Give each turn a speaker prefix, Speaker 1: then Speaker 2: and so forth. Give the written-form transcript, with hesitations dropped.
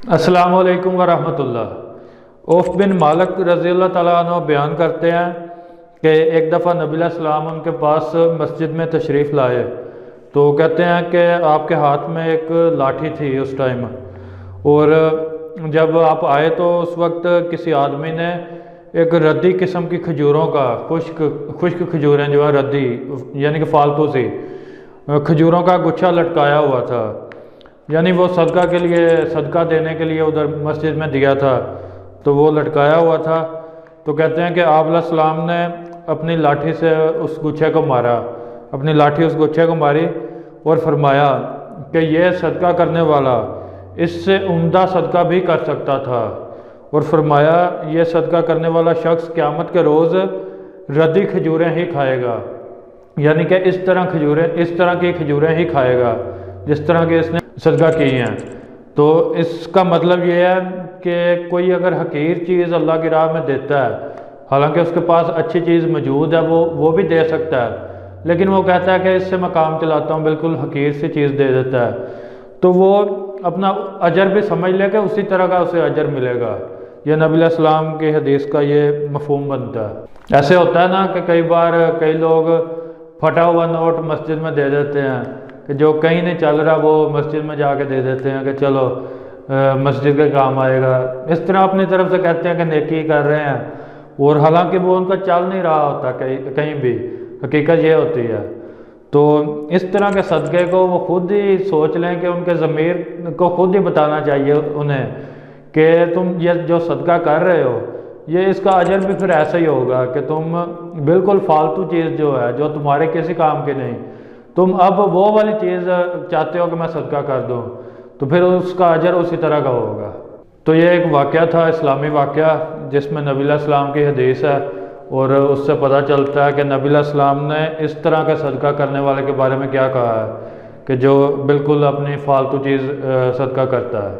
Speaker 1: السلام علیکم ورحمۃ اللہ۔ اوف بن مالک رضی اللہ تعالیٰ عنہ بیان کرتے ہیں کہ ایک دفعہ نبی علیہ السلام ان کے پاس مسجد میں تشریف لائے تو کہتے ہیں کہ آپ کے ہاتھ میں ایک لاٹھی تھی اس ٹائم، اور جب آپ آئے تو اس وقت کسی آدمی نے ایک ردی قسم کی کھجوروں کا خشک کھجوریں جو ہیں ردی یعنی کہ فالتو سی کھجوروں کا گچھا لٹکایا ہوا تھا، یعنی وہ صدقہ دینے کے لیے ادھر مسجد میں دیا تھا تو وہ لٹکایا ہوا تھا۔ تو کہتے ہیں کہ آپ علیہ السلام نے اپنی لاٹھی سے اس گچھے کو مارا، اپنی لاٹھی اس گچھے کو ماری اور فرمایا کہ یہ صدقہ کرنے والا اس سے عمدہ صدقہ بھی کر سکتا تھا، اور فرمایا یہ صدقہ کرنے والا شخص قیامت کے روز ردی کھجوریں ہی کھائے گا، یعنی کہ اس طرح کی کھجوریں ہی کھائے گا جس طرح کے اس نے صدقہ کی ہیں۔ تو اس کا مطلب یہ ہے کہ کوئی اگر حقیر چیز اللہ کی راہ میں دیتا ہے، حالانکہ اس کے پاس اچھی چیز موجود ہے، وہ بھی دے سکتا ہے، لیکن وہ کہتا ہے کہ اس سے میں کام چلاتا ہوں، بالکل حقیر سی چیز دے دیتا ہے، تو وہ اپنا اجر بھی سمجھ لے کہ اسی طرح کا اسے اجر ملے گا۔ یہ نبی علیہ السلام کی حدیث کا یہ مفہوم بنتا ہے۔ ایسے ہوتا ہے نا کہ کئی بار کئی لوگ پھٹا ہوا نوٹ مسجد میں دے دیتے ہیں کہ جو کہیں نہیں چل رہا وہ مسجد میں جا کے دے دیتے ہیں کہ چلو مسجد کے کام آئے گا، اس طرح اپنی طرف سے کہتے ہیں کہ نیکی کر رہے ہیں، اور حالانکہ وہ ان کا چل نہیں رہا ہوتا کہیں بھی، حقیقت یہ ہوتی ہے۔ تو اس طرح کے صدقے کو وہ خود ہی سوچ لیں کہ ان کے ضمیر کو خود ہی بتانا چاہیے انہیں کہ تم یہ جو صدقہ کر رہے ہو یہ اس کا اجر بھی پھر ایسا ہی ہوگا کہ تم بالکل فالتو چیز جو ہے جو تمہارے کسی کام کی نہیں، تم اب وہ والی چیز چاہتے ہو کہ میں صدقہ کر دوں، تو پھر اس کا اجر اسی طرح کا ہوگا۔ تو یہ ایک واقعہ تھا، اسلامی واقعہ، جس میں نبی علیہ السلام کی حدیث ہے، اور اس سے پتہ چلتا ہے کہ نبی علیہ السلام نے اس طرح کا صدقہ کرنے والے کے بارے میں کیا کہا ہے کہ جو بالکل اپنی فالتو چیز صدقہ کرتا ہے۔